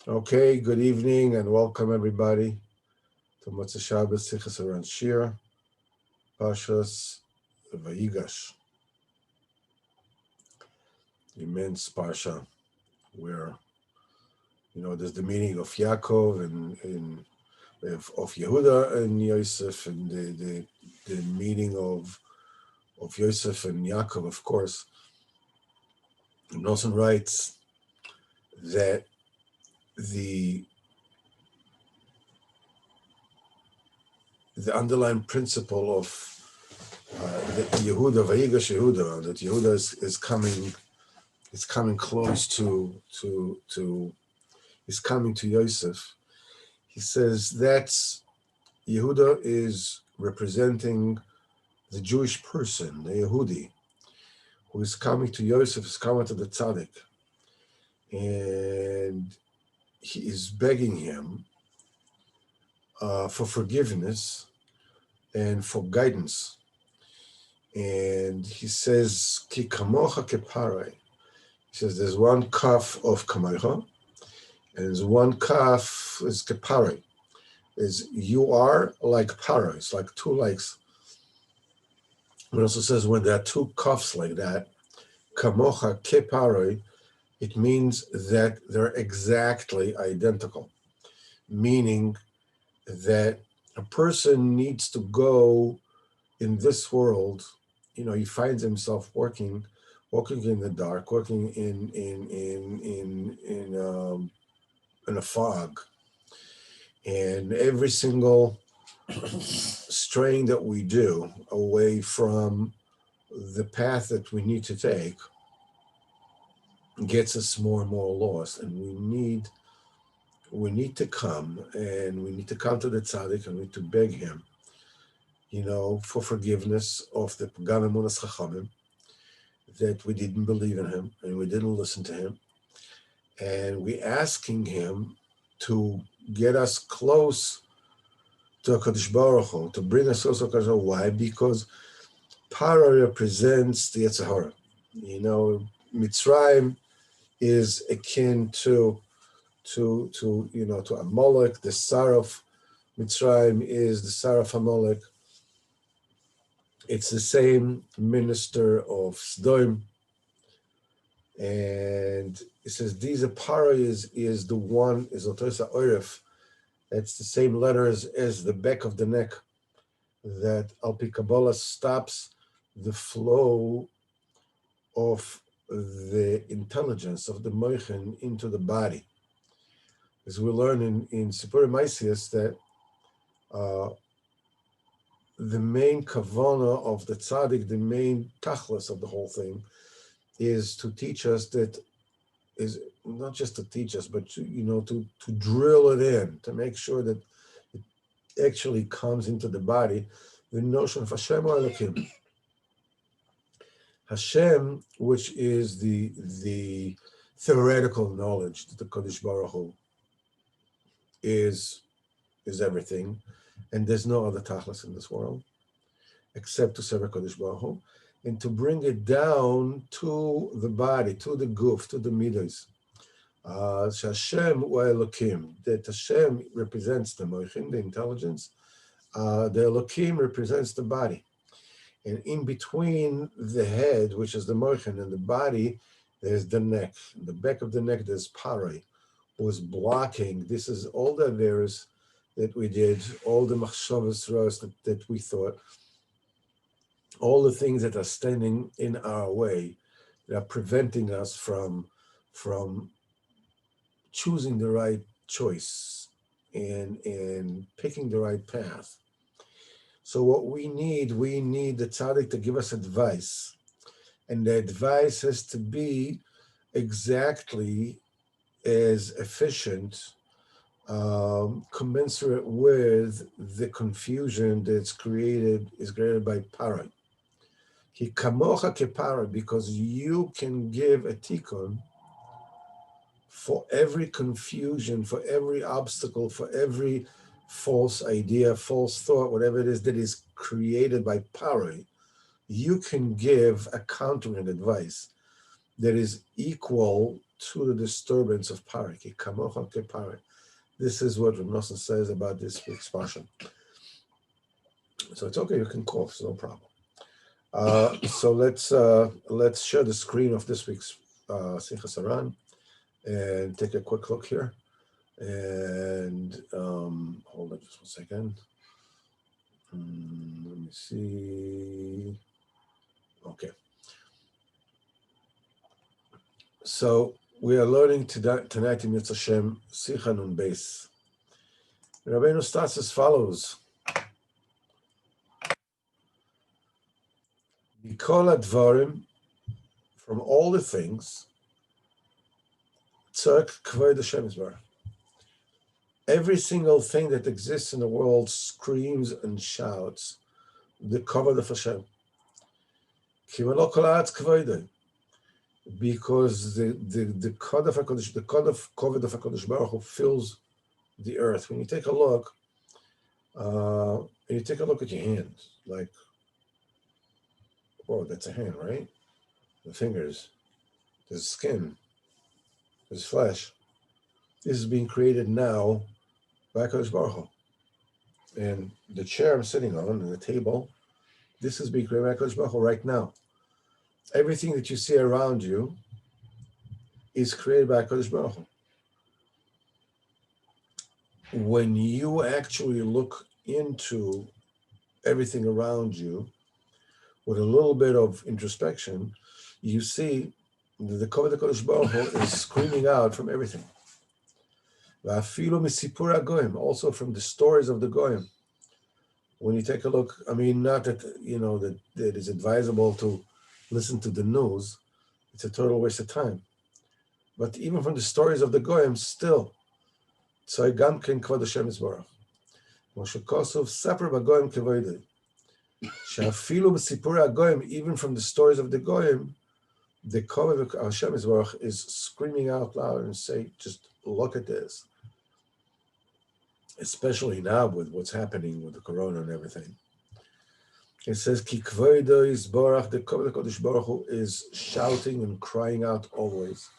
Okay, good evening and welcome everybody to Motzei Shabbos Sichos Haran Shir, Parshas Vayigash, immense parsha where there's the meaning of Yaakov and of Yehuda and Yosef, and the meaning of Yosef and Yaakov, of course. And Nelson writes that the underlying principle of that Yehuda, Vayigash Yehuda, that Yehuda is coming close is coming to Yosef. He says that's Yehuda is representing the Jewish person, the Yehudi, who is coming to Yosef, is coming to the tzaddik, and he is begging him for forgiveness and for guidance. And he says, Ki kamocha keparei. He says there's one kaf of kamocha, and there's one kaf is keparei. Is you are like para. It's like two likes. It also says when there are two kafs like that, kamocha keparei, it means that they're exactly identical, meaning that a person needs to go in this world. He finds himself walking in the dark, walking in a fog, and every single straying that we do away from the path that we need to take gets us more and more lost, and we need to come to the tzaddik, and we need to beg him, for forgiveness of the Pagam Emunas Chachamim, that we didn't believe in him and we didn't listen to him, and we asking him to get us close to HaKadosh Baruch Hu, to bring us close to HaKadosh Baruch Hu. Why? Because Para represents the Yetzer Hara. Mitzrayim is akin to Amalek. The Saraf Mitzrayim is the Saraf Amalek. It's the same minister of Sdom. And it says these Para is the one, is Otosa Oiref. It's the same letters as the back of the neck that Al Pi Kabbalah stops the flow of the intelligence of the moichin into the body. As we learn in Sipurei Maisius that the main kavana of the tzaddik, the main tachlis of the whole thing, is to teach us that, is not just to teach us, but to drill it in, to make sure that it actually comes into the body, the notion of Hashem or Elokim. Hashem, which is the theoretical knowledge that the Kodesh Baruch Hu is everything, and there's no other tachlis in this world except to serve Kodesh Baruch Hu, and to bring it down to the body, to the guf, to the midos. Hashem or Elokim, that Hashem represents the moichin, the intelligence, the Elokim represents the body. And in between the head, which is the moichin, and the body, there's the neck. In the back of the neck, there's paroi, who is blocking. This is all the averos that we did, all the machshavas roas that we thought, all the things that are standing in our way, that are preventing us from choosing the right choice and picking the right path. So what we need the tzaddik to give us advice, and the advice has to be exactly as efficient, commensurate with the confusion that's created by para. Ki kamocha kepara, because you can give a tikkun for every confusion, for every obstacle, for every false idea, false thought, whatever it is that is created by para. You can give a countering advice that is equal to the disturbance of Pari. Ki kamocha ke Pari. This is what Rav Nosson says about this expression. So it's okay, you can cough, it's no problem. So let's share the screen of this week's Sichos Haran and take a quick look here. And hold on just 1 second. Let me see. Okay. So we are learning tonight in Mitzvah Hashem Sicha Nun Beis. Rabbeinu starts as follows. Mikol advarim, from all the things, tzarek kvod Hashem Yisbarach. Every single thing that exists in the world screams and shouts the kavod of Hashem. Ki v'lo kol ha'aretz kvodo. Because the kavod of kavod of HaKadosh Baruch Hu fills the earth. When you take a look, at your hands, like, oh, that's a hand, right? The fingers, there's skin, there's flesh. This is being created now by HaKadosh Baruch Hu. And the chair I'm sitting on, and the table, this is being created by HaKadosh Baruch Hu right now. Everything that you see around you is created by HaKadosh Baruch Hu. When you actually look into everything around you with a little bit of introspection, you see that the Kavod HaKadosh Baruch Hu is screaming out from everything. Also from the stories of the Goyim. When you take a look, I mean, not that, that it is advisable to listen to the news, it's a total waste of time. But even from the stories of the Goyim, still, Tzai Gamken Kvod Hashem Yisbarach. Moshe Kosov Seper Bagoyim Kevoidei. Shafilu B'Sipurei HaGoyim, even from the stories of the Goyim, the Kvod of Hashem Yisbarach is screaming out loud and say, just look at this. Especially now with what's happening with the corona and everything. It says, Ki Kvodo Yisbarach, the Kvod HaKadosh Baruch Hu is shouting and crying out always.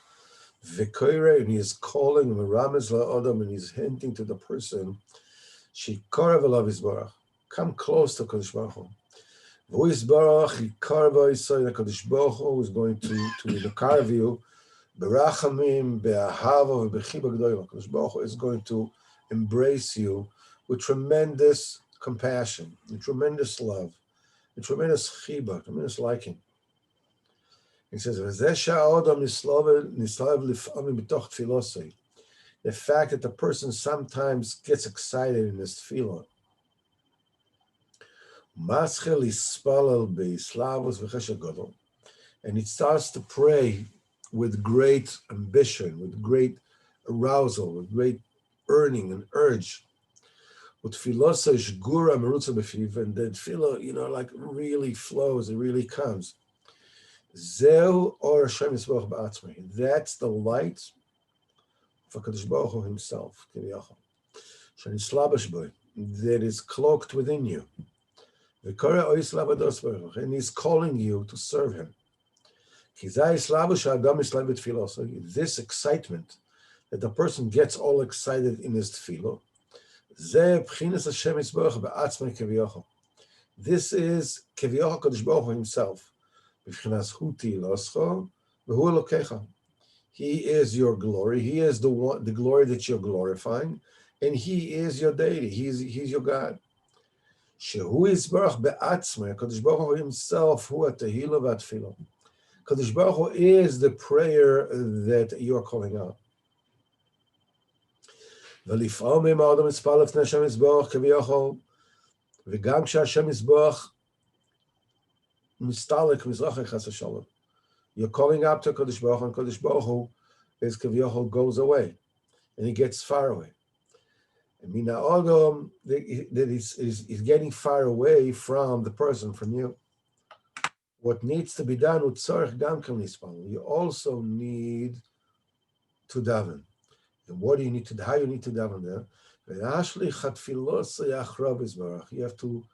V'koire, and he is calling Meramez la'odam, and he's hinting to the person, Shikorav elav Yisbarach, come close to Kadosh Baruch Hu. V'hu Yisbarach, Yikar v'Yisrael, the Kadosh Baruch Hu is going to carve you, Berachamim, Be'ahava, Be'chiba G'doyla. Kadosh Baruch Hu is going to embrace you with tremendous compassion, with tremendous love, with tremendous chiba, tremendous liking. He says, the fact that the person sometimes gets excited in his tefillah, and he starts to pray with great ambition, with great arousal, with great earning and urge. And the tefillah, like really flows, it really comes. That's the light for Kadosh Baruch Hu himself, that is cloaked within you. And he's calling you to serve him. This excitement that the person gets all excited in his tefillah, this is Keviyachol Kadosh Baruch Hu himself. He is your glory. He is the glory that you're glorifying, and he is your deity. He's your God. Shehu Yisbarach be'atzmai. Kadosh Baruch Hu himself, hu atehila v'atfilo. Kadosh Baruch Hu is the prayer that you're calling out. V'lif'omim ha'adam mitzpal lefnei Hashem Yisbarach keviyachol, v'gam she'Hashem Yisbarach mistalek mizrachei chas v'shalom. You're calling up to Kadosh Baruch Hu, and Kadosh Baruch Hu is keviyachol goes away, and he gets far away. And mina odom, that is getting far away from the person, from you. What needs to be done with tzarech gam kem nispal. You also need to daven. And what do you need to? How you need to daven there? You have to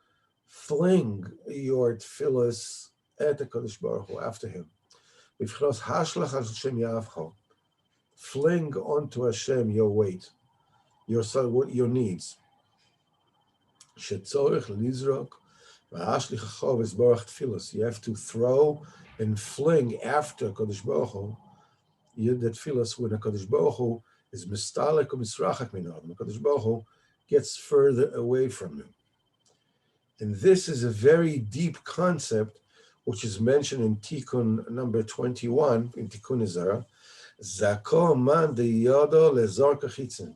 fling your tefillos at the Kadosh Baruch Hu after him. fling onto Hashem your weight, your needs. Shetzorich lizrok v'ashlich achov esborach tfilos. You have to throw and fling after Kodesh Baruch Hu that tfilos when a Kodesh Baruch Hu is mistalek or misrachak minod. The Kodesh Baruch Hu gets further away from you. And this is a very deep concept, which is mentioned in Tikkun number 21, in Tikkun Ezra. Zako man de yodo lezor kachitzin.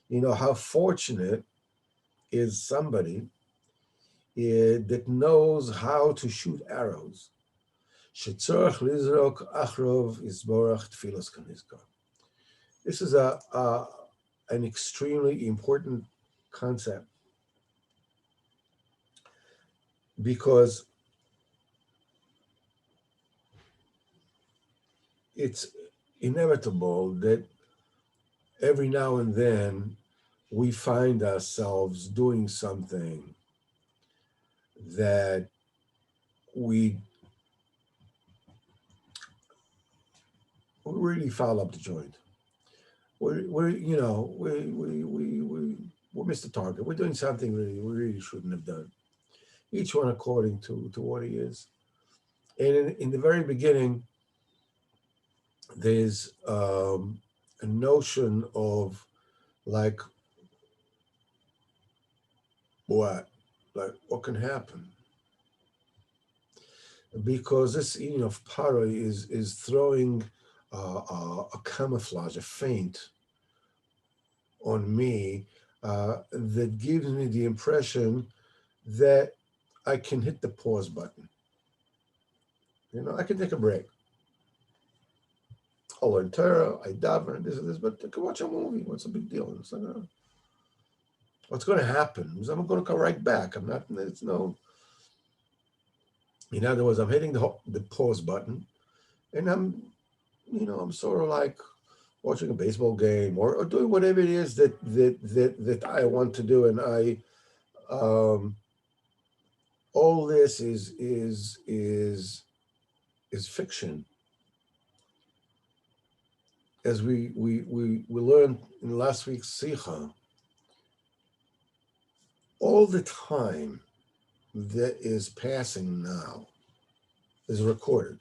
You know, how fortunate is somebody that knows how to shoot arrows. Shetzorach lizrok achrov isborach tfilos kanizkar. This is an extremely important concept, because it's inevitable that every now and then we find ourselves doing something that we really foul up the joint. We missed the target. We're doing something we really shouldn't have done. Each one according to what he is. And in the very beginning, there's a notion of like what can happen, because this eating of para is throwing a camouflage, a feint on me that gives me the impression that I can hit the pause button. You know, I can take a break. I'll learn Torah, I daven, this and this, but I can watch a movie. What's the big deal? It's like, what's going to happen is I'm going to come right back. I'm not, it's no, in other words, I'm hitting the pause button, and I'm sort of like watching a baseball game or doing whatever it is that I want to do. And all this is fiction. As we learned in last week's Sicha, all the time that is passing now is recorded.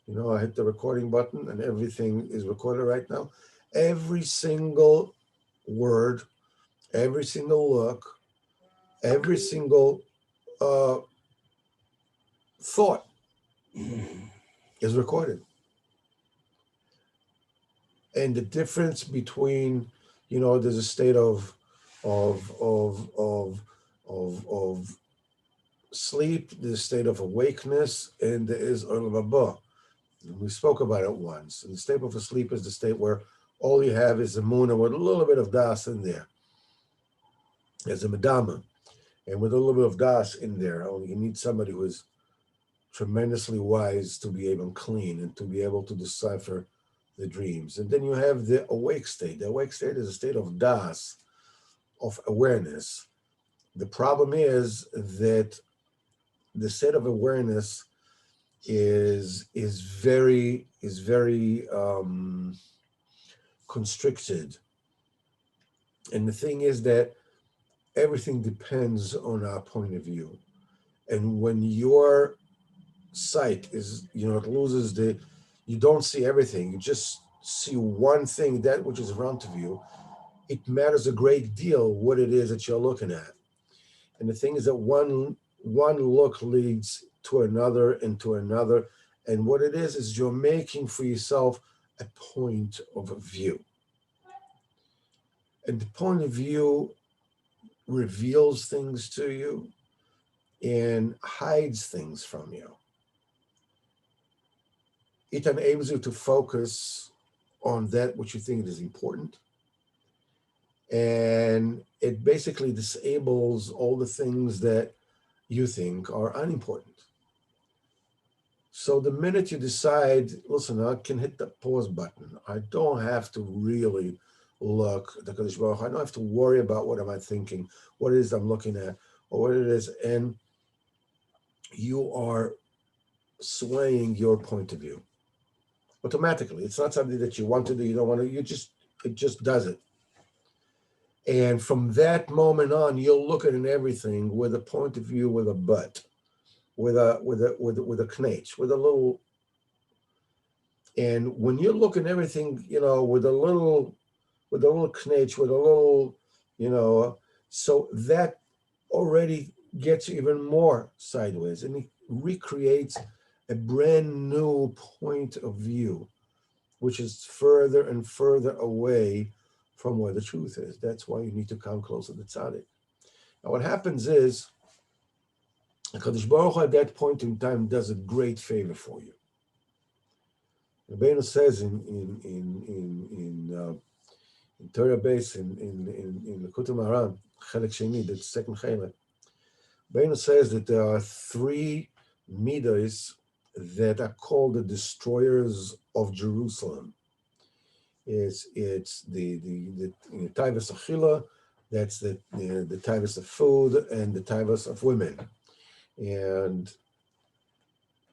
You know, I hit the recording button and everything is recorded right now. Every single word, every single look, every single thought is recorded. And the difference between, there's a state of sleep, there's a state of awakeness, and there is olam haba. We spoke about it once. And the state of sleep is the state where all you have is the moon with a little bit of das in there. There's a madama. And with a little bit of das in there, you need somebody who is tremendously wise to be able to clean and to be able to decipher the dreams. And then you have the awake state. The awake state is a state of das, of awareness. The problem is that the state of awareness is very constricted. And the thing is that everything depends on our point of view. And when your sight is, it loses you don't see everything. You just see one thing, that which is in front of you. It matters a great deal what it is that you're looking at. And the thing is that one look leads to another and to another. And what it is you're making for yourself a point of view. And the point of view reveals things to you and hides things from you. It enables you to focus on that which you think is important. And it basically disables all the things that you think are unimportant. So the minute you decide, listen, I can hit the pause button. I don't have to really look at the Kadosh Baruch Hu. I don't have to worry about what am I thinking, what it is I'm looking at, or what it is. And you are swaying your point of view. automatically. It's not something that you want to do, you don't want to, it just does it. And from that moment on, you'll look at everything with a point of view, with a but, with a knetch, with a little. And when you look at everything, with a little knetch, with a little, so that already gets you even more sideways, and it recreates a brand new point of view, which is further and further away from where the truth is. That's why you need to come closer to tzaddik. Now, what happens is, HaKadosh Baruch Hu at that point in time does a great favor for you. Rabbeinu says in Torah base in the Sichos Haran, Chelek Sheni, the second Chelek, Rabbeinu says that there are 3 midos that are called the destroyers of Jerusalem. It's the taivas achila, that's the taivas of food, and the taivas of women. And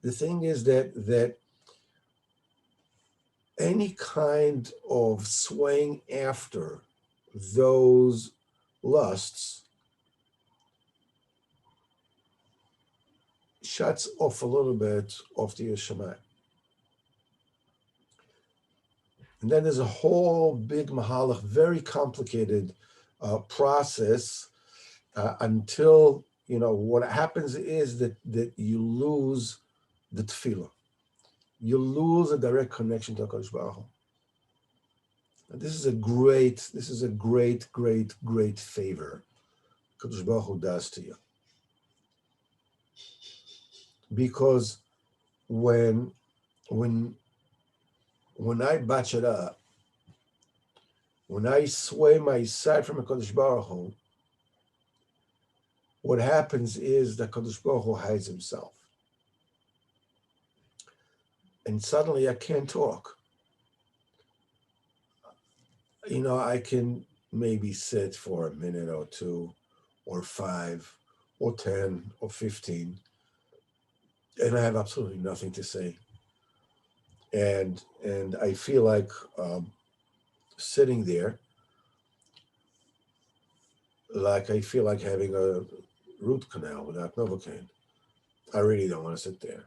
the thing is that any kind of swaying after those lusts shuts off a little bit of the Yeshama. And then there's a whole big mahalach, very complicated process until, what happens is that you lose the tefillah. You lose a direct connection to HaKadosh Baruch Hu. And this is a great, great, great favor HaKadosh Baruch Hu does to you. Because when I batch it up, when I sway my side from HaKadosh Baruch Hu, what happens is that HaKadosh Baruch Hu hides himself. And suddenly I can't talk. I can maybe sit for a minute or 2 or 5 or 10 or 15, and I have absolutely nothing to say. And I feel like sitting there, like I feel like having a root canal without Novocaine. I really don't want to sit there.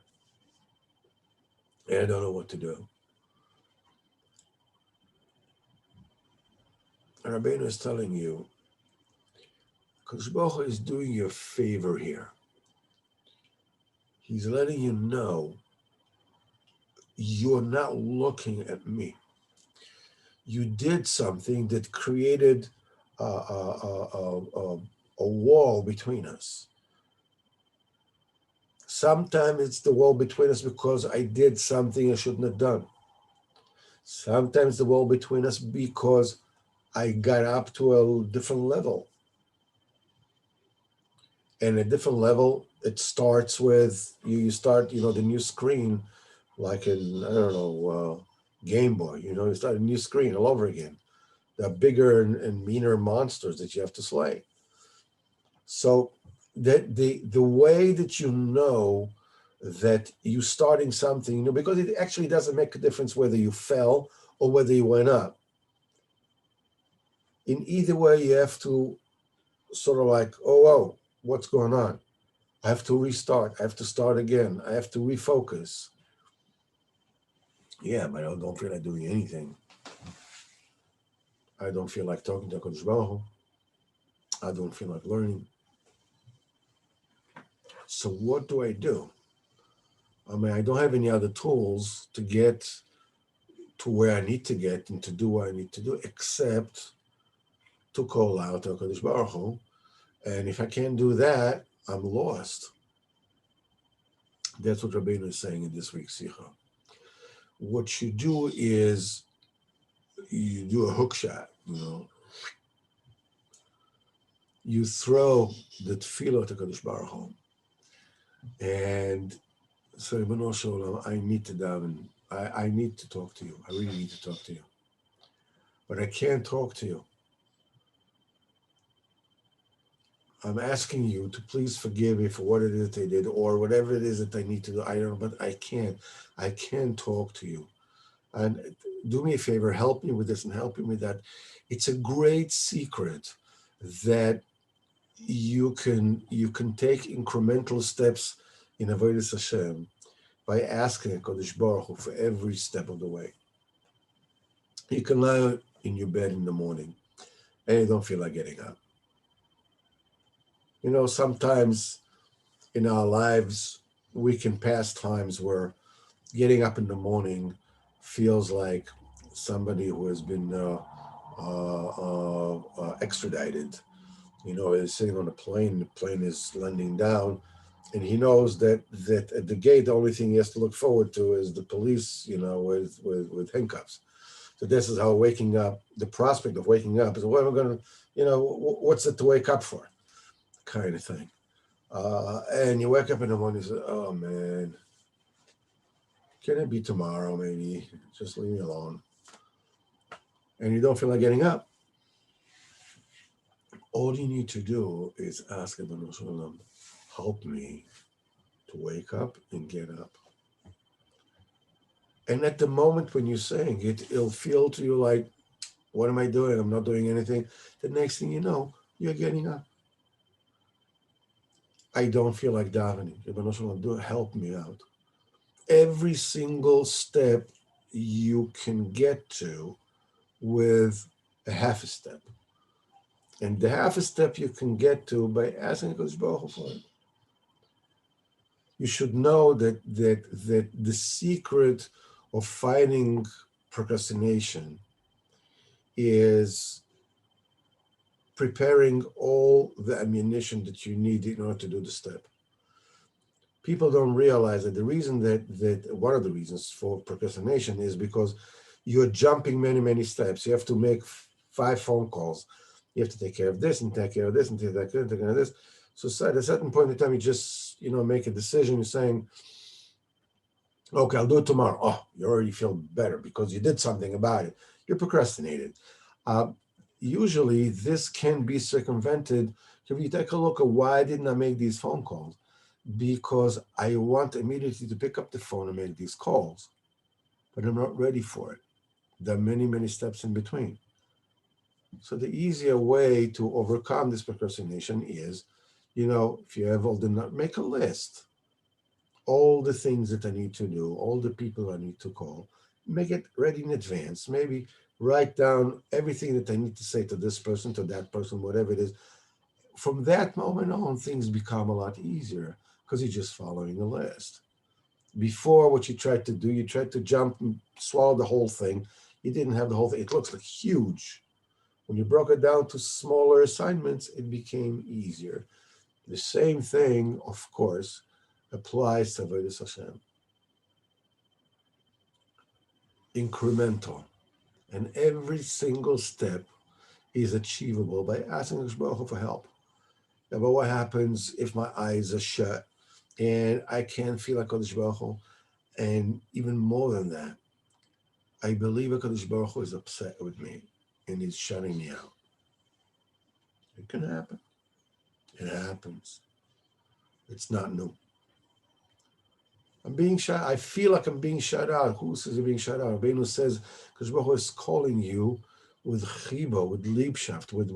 And I don't know what to do. And Rabbeinu is telling you, Kadosh Baruch Hu is doing you a favor here. He's letting you know you're not looking at me. You did something that created a wall between us. Sometimes it's the wall between us because I did something I shouldn't have done. Sometimes the wall between us because I got up to a different level. And a different level, it starts with, you start, the new screen, like in, Game Boy, you start a new screen all over again. There are bigger and meaner monsters that you have to slay. So that the way that you know that you're starting something, because it actually doesn't make a difference whether you fell or whether you went up. In either way, you have to sort of like, oh, what's going on? I have to restart. I have to start again. I have to refocus. Yeah, but I don't feel like doing anything. I don't feel like talking to HaKadosh Baruch Hu. I don't feel like learning. So what do? I don't have any other tools to get to where I need to get and to do what I need to do, except to call out to HaKadosh Baruch Hu. And if I can't do that, I'm lost. That's what Rabbeinu is saying in this week's Sicha. What you do is you do a hook shot, You throw the tefillah to HaKadosh Baruch Hu. And so, Ribono Shel Olam, I need to daven. I need to talk to you. I really need to talk to you. But I can't talk to you. I'm asking you to please forgive me for what it is that I did or whatever it is that I need to do. I don't know, but I can't. I can't talk to you. and do me a favor, help me with this and help me with that. It's a great secret that you can take incremental steps in avodas Hashem by asking Kodesh Baruch Hu for every step of the way. You can lie in your bed in the morning and you don't feel like getting up. Sometimes in our lives, we can pass times where getting up in the morning feels like somebody who has been extradited. Is sitting on a plane, the plane is landing down, and he knows that at the gate, the only thing he has to look forward to is the police, with handcuffs. So this is how waking up, the prospect of waking up is, what am I going to, what's it to wake up for? Kind of thing. And you wake up in the morning and say, oh man, can it be tomorrow maybe? Just leave me alone. And you don't feel like getting up. All you need to do is ask Ribono Shel Olam, help me to wake up and get up. And at the moment when you're saying it, it'll feel to you like, what am I doing? I'm not doing anything. The next thing you know, you're getting up. I don't feel like davening. Ribono Shel Olam, help me out. Every single step you can get to with a half a step. And the half a step you can get to by asking Kodesh Baruch Hu for it. You should know that the secret of fighting procrastination is preparing all the ammunition that you need in order to do the step. People don't realize that the reason that one of the reasons for procrastination is because you're jumping many, many steps. You have to make 5 phone calls. You have to take care of this and take care of this and take care of this. So at a certain point in time, you just, make a decision. You're saying, okay, I'll do it tomorrow. Oh, you already feel better because you did something about it. You procrastinated. Usually this can be circumvented. If you take a look at why didn't I make these phone calls? Because I want immediately to pick up the phone and make these calls, but I'm not ready for it. There are many, many steps in between. So the easier way to overcome this procrastination is, if you have all the, make a list. All the things that I need to do, all the people I need to call, make it ready in advance. Maybe write down everything that I need to say to this person, to that person, whatever it is. From that moment on, things become a lot easier because you're just following a list. Before, what you tried to do, you tried to jump and swallow the whole thing. You didn't have the whole thing. It looks like huge. When you broke it down to smaller assignments, it became easier. The same thing, of course, applies to avodas Hashem. Incremental. And every single step is achievable by asking Kodesh Baruch Hu for help. Now, but what happens if my eyes are shut and I can't feel like Kodesh Baruch Hu? And even more than that, I believe Kodesh Baruch Hu is upset with me and he's shutting me out. It can happen. It happens. It's not new. I'm being shut. I feel like I'm being shut out. Who says you're being shut out? Rabbeinu says, Kodesh Baruch Hu is calling you with chiba, with liebschaft, with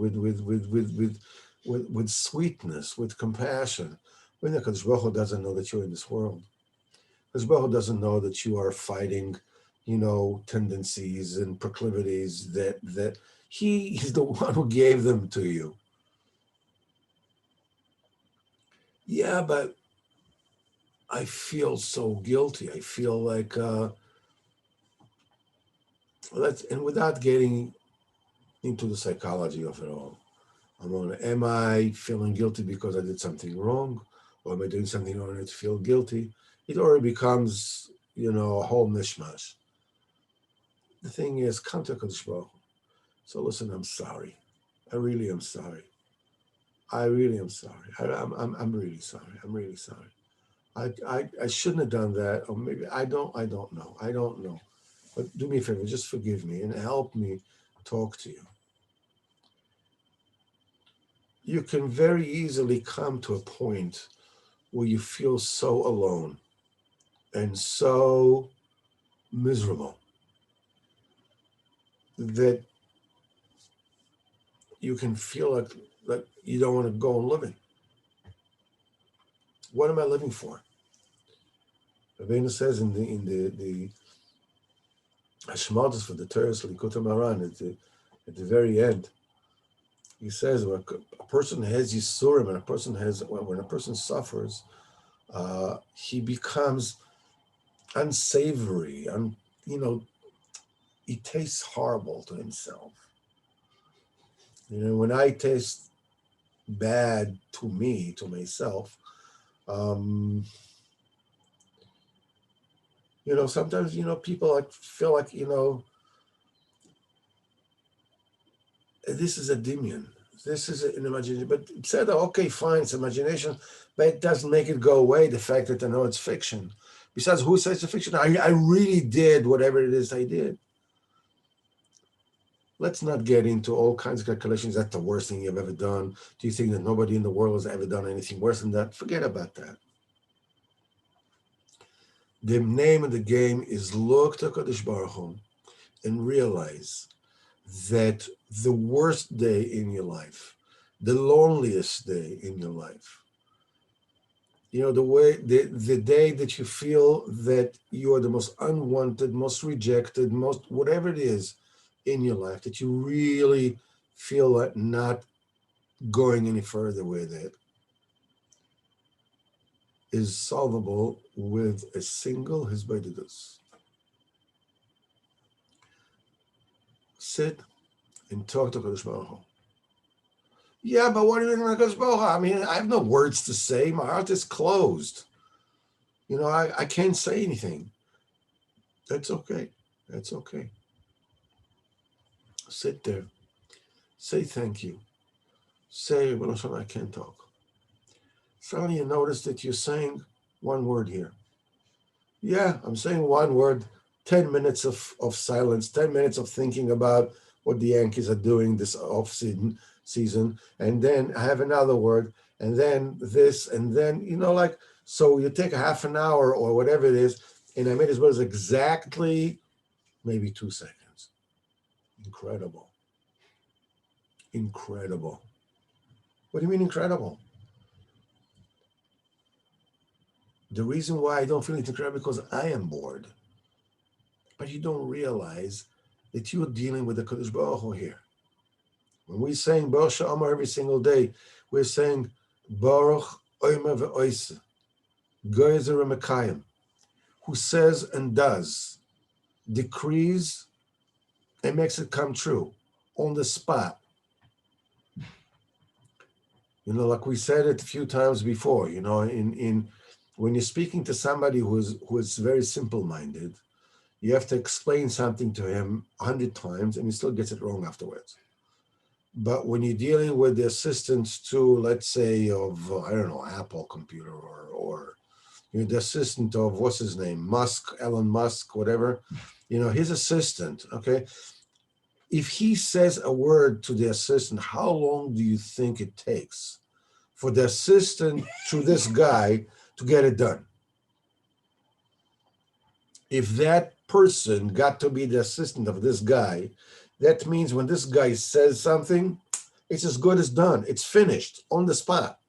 sweetness, with compassion. When the Kodesh Baruch Hu doesn't know that you're in this world. Kodesh Baruch Hu doesn't know that you are fighting, tendencies and proclivities that he is the one who gave them to you. Yeah, but I feel so guilty. I feel like, and without getting into the psychology of it all, am I feeling guilty because I did something wrong? Or am I doing something in order to feel guilty? It already becomes, a whole mishmash. The thing is, come to Kodesh Baruch Hu. So listen, I'm sorry. I really am sorry. I really am sorry. I'm really sorry. I'm really sorry. I shouldn't have done that, or maybe I don't know. I don't know. But do me a favor, just forgive me and help me talk to you. You can very easily come to a point where you feel so alone and so miserable that you can feel like you don't want to go and live in. What am I living for? Rabbeinu says in the Hashmadas for the Torah Likutei Moharan at the very end, he says when a person has Yisurim, when a person suffers, he becomes unsavory, he tastes horrible to himself. When I taste bad to myself, sometimes, people feel like, this is a dimion. This is an imagination. But it said, okay, fine, it's imagination, but it doesn't make it go away, the fact that I know it's fiction. Besides, who says it's fiction? I really did whatever it is I did. Let's not get into all kinds of calculations. That's the worst thing you've ever done. Do you think that nobody in the world has ever done anything worse than that? Forget about that. The name of the game is look to Kadosh Baruch Hu and realize that the worst day in your life, the loneliest day in your life, the day that you feel that you are the most unwanted, most rejected, most whatever it is in your life, that you really feel like not going any further with it, is solvable with a single hisbodedus. Sit and talk to Kadosh Baruch Hu. Yeah, but what do you mean, Kadosh Baruch Hu? I mean, I have no words to say. My heart is closed. I can't say anything. That's okay. That's okay. Sit there. Say thank you. Say, I can't talk. Suddenly you notice that you're saying one word here. Yeah, I'm saying one word, 10 minutes of silence, 10 minutes of thinking about what the Yankees are doing this off-season, and then I have another word, and then this, and then, so you take a half an hour or whatever it is, and I made as well as exactly maybe 2 seconds. Incredible. Incredible. What do you mean incredible? The reason why I don't feel it's incredible because I am bored. But you don't realize that you're dealing with the Kadosh Baruch Hu here. When we're saying Baruch She'amar every single day, we're saying Baruch Omer ve'oiseh, Gezer Mekayim, who says and does, decrees and makes it come true on the spot. Like we said it a few times before, in when you're speaking to somebody who is very simple-minded, you have to explain something to him 100 times and he still gets it wrong afterwards. But when you're dealing with the assistants to, let's say, of, Apple computer or the assistant of, what's his name, Elon Musk, whatever, his assistant, okay? If he says a word to the assistant, how long do you think it takes for the assistant to this guy to get it done? If that person got to be the assistant of this guy, that means when this guy says something, it's as good as done. It's finished on the spot.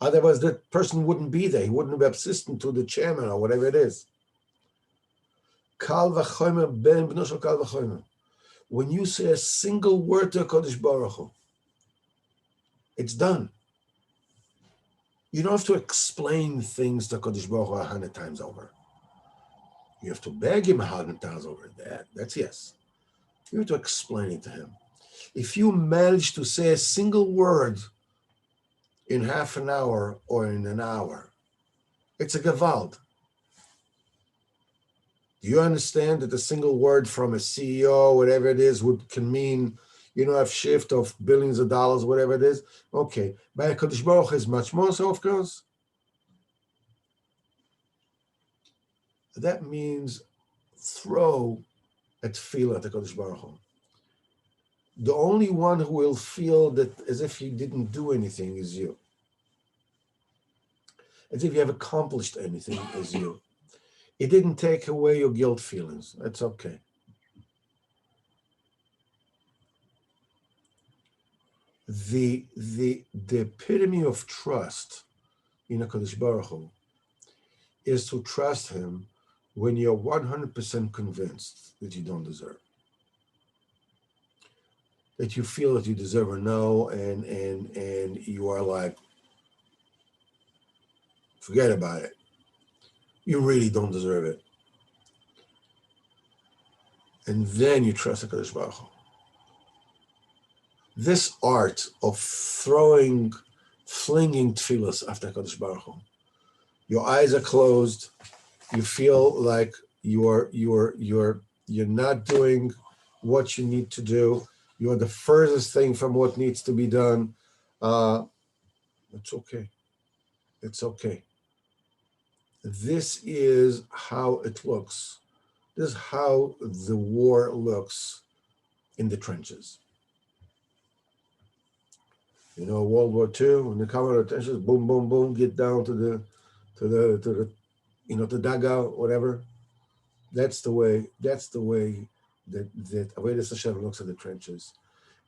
Otherwise, that person wouldn't be there. He wouldn't be assistant to the chairman or whatever it is. Kal v'chomer ben b'no shel kal v'chomer. When you say a single word to Kodesh Baruch Hu, it's done. You don't have to explain things to Kodesh Baruch Hu 100 times over. You have to beg him 100 times over that. That's yes. You have to explain it to him. If you manage to say a single word in half an hour or in an hour, it's a gewalt. Do you understand that a single word from a CEO, whatever it is, can mean, a shift of billions of dollars, whatever it is? Okay. By Kodesh Baruch Hu is much more so, of course. That means throw a tefillah to Kodesh Baruch Hu. The only one who will feel that as if he didn't do anything is you. As if you have accomplished anything is you. It didn't take away your guilt feelings. That's okay. The epitome of trust in HaKadosh Baruch Hu is to trust him when you're 100% convinced that you don't deserve. That you feel that you deserve a no, and you are like, forget about it. You really don't deserve it. And then you trust HaKadosh Baruch Hu. This art of flinging tefillas after HaKadosh Baruch Hu. Your eyes are closed. You feel like you're not doing what you need to do. You're the furthest thing from what needs to be done. It's okay. It's okay. This is how it looks. This is how the war looks in the trenches. You know, World War II, when they come out of the trenches, boom, boom, boom, get down to the the dugout, whatever. That's the way that avodas Hashem looks at the trenches.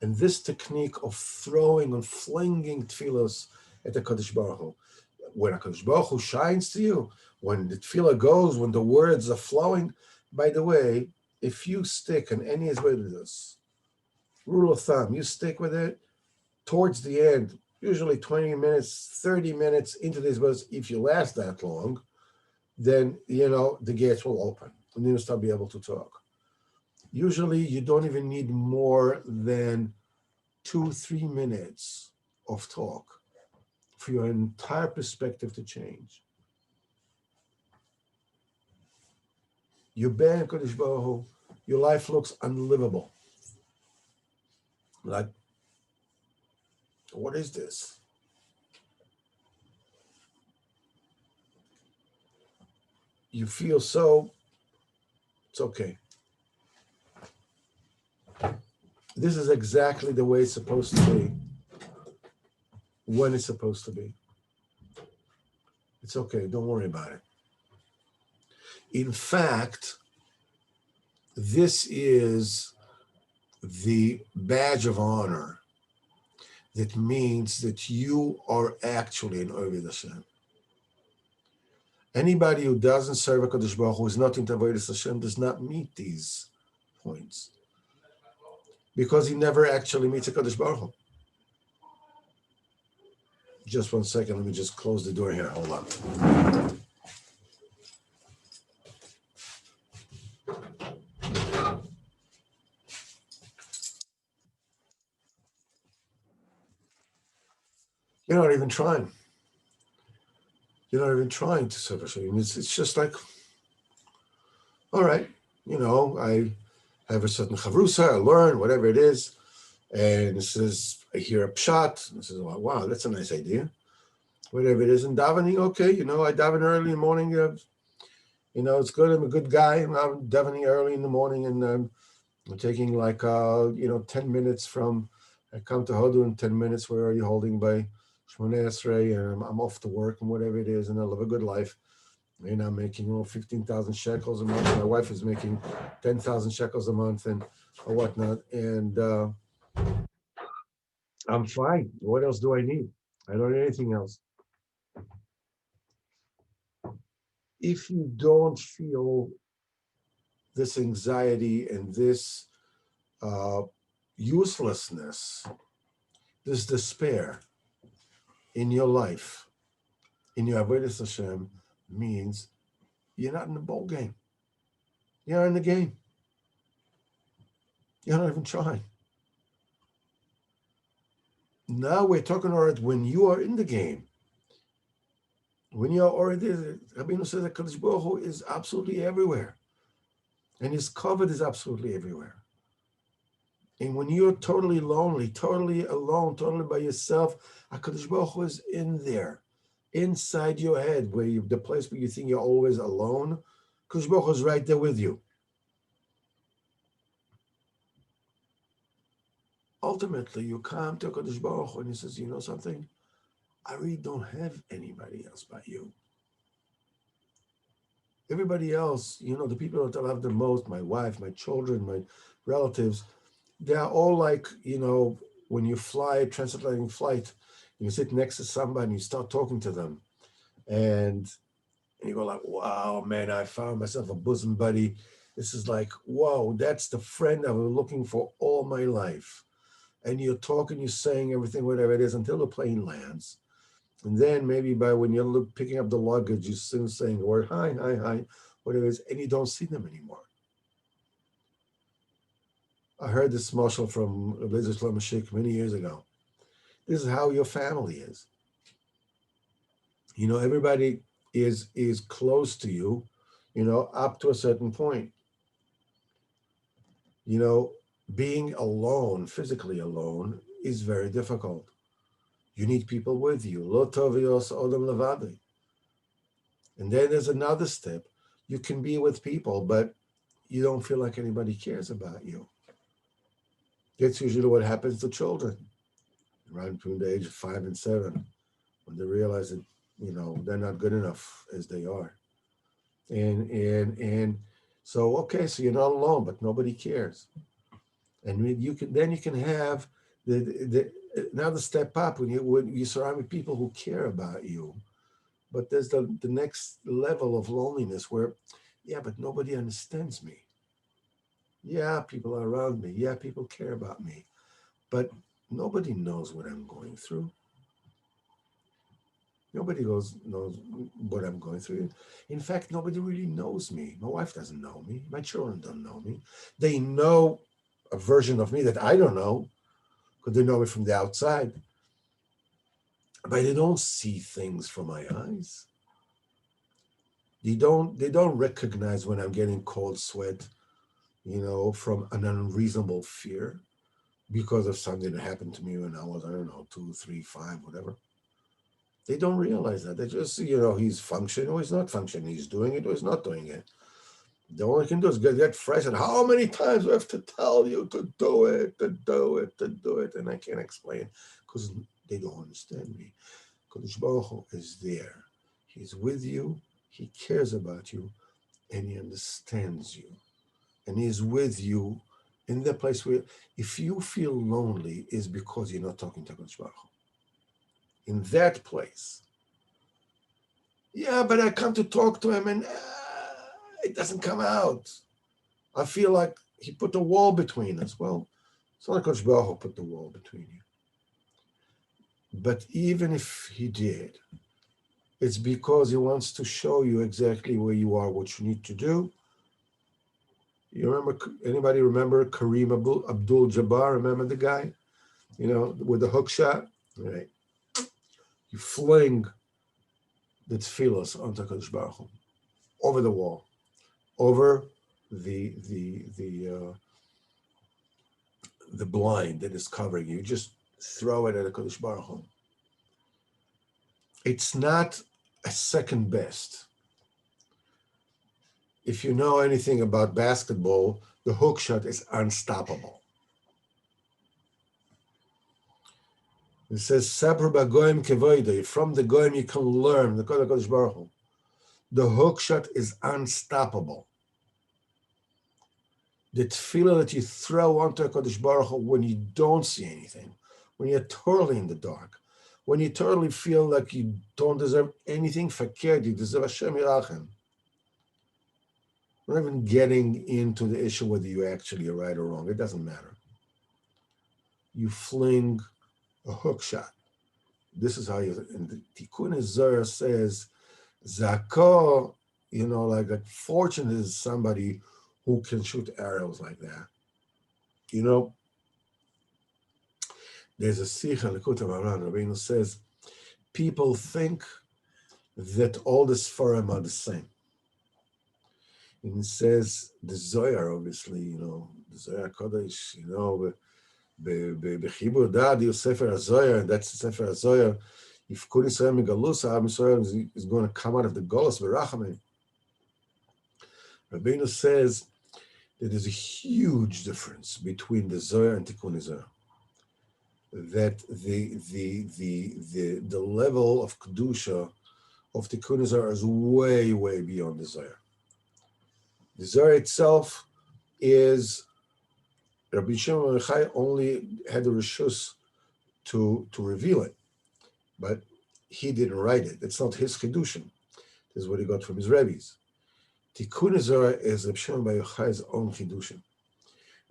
And this technique of throwing and flinging tefillos at the Kadosh Baruch Hu, when a Kadosh Baruch Hu shines to you, when the tefillah goes, when the words are flowing. By the way, if you stick in any avodas, rule of thumb, you stick with it towards the end, usually 20 minutes, 30 minutes into these avodas. If you last that long, then the gates will open and you'll start be able to talk. Usually you don't even need more than 2-3 minutes of talk for your entire perspective to change. You're Ben Kodesh Baruch Hu, your life looks unlivable. Like, what is this? You feel so, it's okay. This is exactly the way it's supposed to be, when it's supposed to be. It's okay, don't worry about it. In fact, this is the badge of honor that means that you are actually an Oved Hashem. Anybody who doesn't serve HaKadosh Baruch Hu, is not into avodas Hashem, does not meet these points. Because he never actually meets HaKadosh Baruch Hu. Just 1 second, let me just close the door here, hold on. You're not even trying. You're not even trying to serve Hashem. It's just like, all right, I have a certain chavrusa, I learn, whatever it is, and it says, I hear a pshat, and it says, wow, that's a nice idea. Whatever it is, and davening, okay, I daven early in the morning, it's good, I'm a good guy, I'm davening early in the morning, and I'm taking 10 minutes from, I come to Hodu in 10 minutes, we're already holding by Shmoneh Esrei, and I'm off to work and whatever it is, and I live a good life. And I'm making 15,000 shekels a month. My wife is making 10,000 shekels a month or whatnot. And I'm fine. What else do I need? I don't need anything else. If you don't feel this anxiety and this uselessness, this despair in your life, in your avodas Hashem, means you're not in the ball game. You're not in the game. You're not even trying. Now we're talking about when you are in the game. When you're already there, Rabbeinu says that Kadosh Baruch Hu is absolutely everywhere. And his covet is absolutely everywhere. And when you're totally lonely, totally alone, totally by yourself, HaKadosh Baruch Hu is in there, inside your head, the place where you think you're always alone. HaKadosh Baruch Hu is right there with you. Ultimately, you come to HaKadosh Baruch Hu and he says, you know something? I really don't have anybody else but you. Everybody else, the people that I love the most, my wife, my children, my relatives, they're all like, when you fly a transatlantic flight, you sit next to somebody and you start talking to them, and you go like, wow, man, I found myself a bosom buddy. This is like, whoa, that's the friend I was looking for all my life. And you're talking, you're saying everything, whatever it is, until the plane lands. And then maybe by when you're picking up the luggage, you're still saying the word, hi, hi, hi, whatever it is, and you don't see them anymore. I heard this mashal from Rabbi Shlomo Shik many years ago. This is how your family is. You know, everybody is close to you, you know, up to a certain point. You know, being alone, physically alone, is very difficult. You need people with you. Lo tovios odom levadi. And then there's another step. You can be with people, but you don't feel like anybody cares about you. That's usually what happens to children around between the age of 5 and 7, when they realize that, you know, they're not good enough as they are. And so, okay, so you're not alone, but nobody cares. And you can have the another step up when you surround with people who care about you. But there's the next level of loneliness where, yeah, but nobody understands me. Yeah, people are around me. Yeah, people care about me. But nobody knows what I'm going through. Nobody knows what I'm going through. In fact, nobody really knows me. My wife doesn't know me. My children don't know me. They know a version of me that I don't know, because they know me from the outside. But they don't see things from my eyes. They don't recognize when I'm getting cold sweat, you know, from an unreasonable fear because of something that happened to me when I was, I don't know, 2, 3, 5, whatever. They don't realize that. They just, you know, he's functioning or he's not functioning. He's doing it or he's not doing it. The only thing to do is get frustrated. How many times do I have to tell you to do it, to do it, to do it? And I can't explain because they don't understand me. Kodesh Baruch Hu is there. He's with you. He cares about you. And he understands you. And he's with you in the place where, if you feel lonely, is because you're not talking to Kodesh Baruch Hu. In that place. Yeah, but I come to talk to him and it doesn't come out. I feel like he put a wall between us. Well, it's not like Kodesh Baruch Hu put the wall between you. But even if he did, it's because he wants to show you exactly where you are, what you need to do. You remember, anybody remember Kareem Abdul-Jabbar? Remember the guy? You know, with the hook shot? Right. You fling the tefillos onto Kodesh Baruch Hu, over the wall, over the blind that is covering you. Just throw it at a Kodesh Baruch Hu. It's not a second best. If you know anything about basketball, the hook shot is unstoppable. It says, Sabr b'goyim kevoidei. From the goyim you can learn the Kodesh Baruch Hu. The hook shot is unstoppable. The tefillah that you throw onto a Kodesh Baruch Hu when you don't see anything, when you're totally in the dark, when you totally feel like you don't deserve anything, fakir, you deserve Hashem Yirachem. We're not even getting into the issue whether you actually are right or wrong. It doesn't matter. You fling a hook shot. This is how you, and the Tikkun Zohar says, Zakor, you know, like that fortunate is somebody who can shoot arrows like that. You know, there's a Sikh in Likutei Moharan, Rabbeinu says, people think that all the Sfarim are the same. And it says, the Zohar, obviously, you know, the Zohar Kodesh, you know, Bechibur Dad, your Sefer HaZohar, and that's the Sefer HaZohar. If Kol Yisrael Megalus, Am Yisrael is going to come out of the Golus, Berachamim. Rabbeinu says that there's a huge difference between the Zohar and Tikkun Zohar. That the level of Kedusha of Tikkun Zohar is way, way beyond the Zohar. The Zohar itself is Rabbi Shimon Bar Yochai only had the rishus to reveal it, but he didn't write it. It's not his chidushim. This is what he got from his rabbis. Tikkun Zohar is Rabbi Shimon Bar Yochai's own chidushim,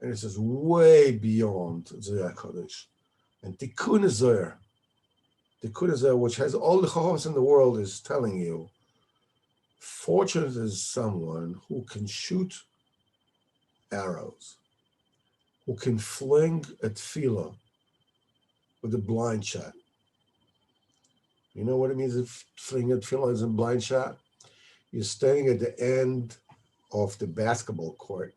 and it is way beyond Zohar Kodesh. And Tikkun Zohar, which has all the chachos in the world, is telling you, fortunate is someone who can shoot arrows, who can fling a tefillah with a blind shot. You know what it means if flinging a tefillah is a blind shot? You're standing at the end of the basketball court,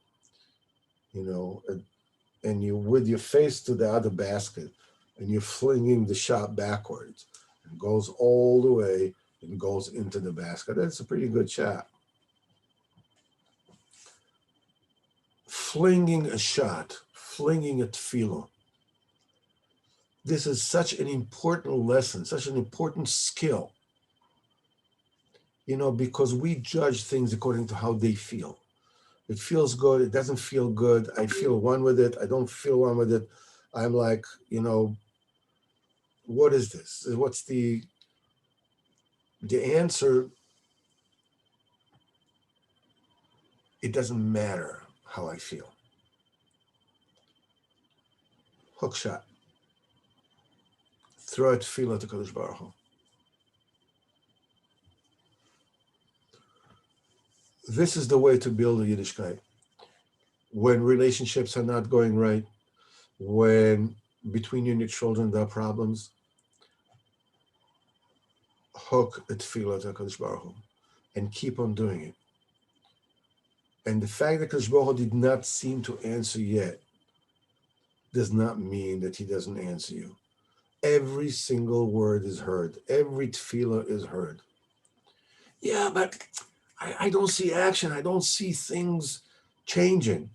and you're with your face to the other basket, and you're flinging the shot backwards. It goes all the way and goes into the basket. That's a pretty good shot. Flinging a shot, flinging a tefillah. This is such an important lesson, such an important skill, because we judge things according to how they feel. It feels good, it doesn't feel good, I feel one with it, I don't feel one with it. I'm like, what is this? What's the answer? It doesn't matter how I feel. Hook shot. Throw it, feel it to Kadosh Baruch Hu. This is the way to build a Yiddishkeit. When relationships are not going right, when between you and your children there are problems, hook a tefillah to Kadosh Baruch Hu and keep on doing it. And the fact that Kadosh Baruch Hu did not seem to answer yet does not mean that he doesn't answer you. Every single word is heard. Every tefillah is heard. Yeah, but I don't see action. I don't see things changing.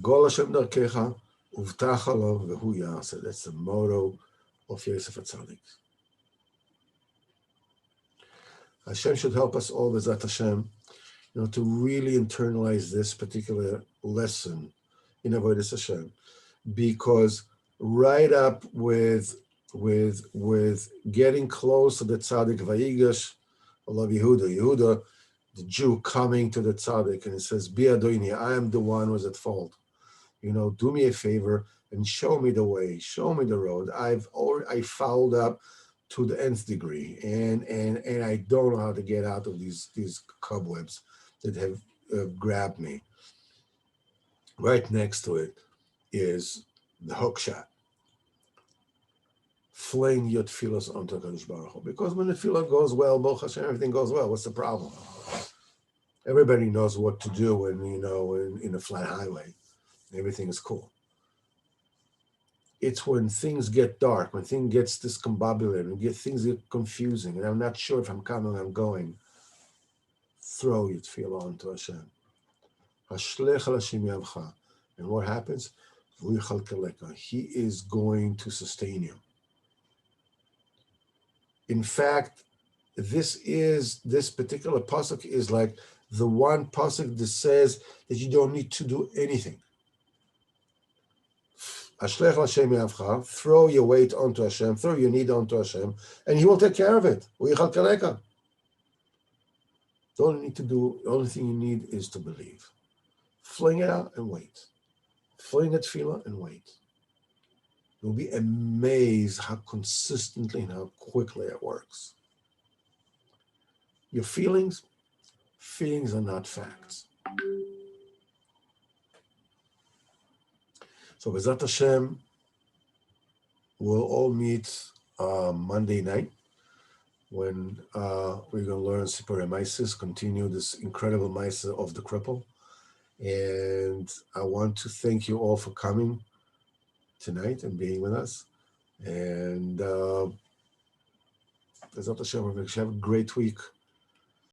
Gol Hashem darkecha uvtach lo v'hu ya'aseh. That's the motto of Yosef HaTzadik. Hashem should help us all, B'ezrat Hashem, to really internalize this particular lesson in avodas Hashem, because right up with getting close to the tzaddik, Vayigash, Allah Yehuda, the Jew coming to the tzaddik, and it says, Bi Adoini, I am the one who's at fault. Do me a favor and show me the way, show me the road. I fouled up to the nth degree, and I don't know how to get out of these cobwebs that have grabbed me. Right next to it is the hook shot. Fling your tefillos onto Kadosh Baruch Hu. Because when the tefillah goes well, Baruch Hashem, everything goes well. What's the problem? Everybody knows what to do when, in a flat highway. Everything is cool. It's when things get dark, when things get discombobulated, when things get confusing, and I'm not sure if I'm coming or I'm going, throw your tefillah onto Hashem. Hashlech al Hashem yavcha. And what happens? He is going to sustain you. In fact, this particular pasuk is like the one pasuk that says that you don't need to do anything. Ashlech Hashem yavcha, throw your weight onto Hashem, throw your need onto Hashem, and He will take care of it. The only thing you need is to believe. Fling it out and wait. Fling a tefillah and wait. You'll be amazed how consistently and how quickly it works. Your feelings are not facts. So B'ezrat Hashem, we'll all meet Monday night when we're going to learn Sipurei Maisis, continue this incredible Maisa of the cripple. And I want to thank you all for coming tonight and being with us. And B'ezrat Hashem, we're going to have a great week.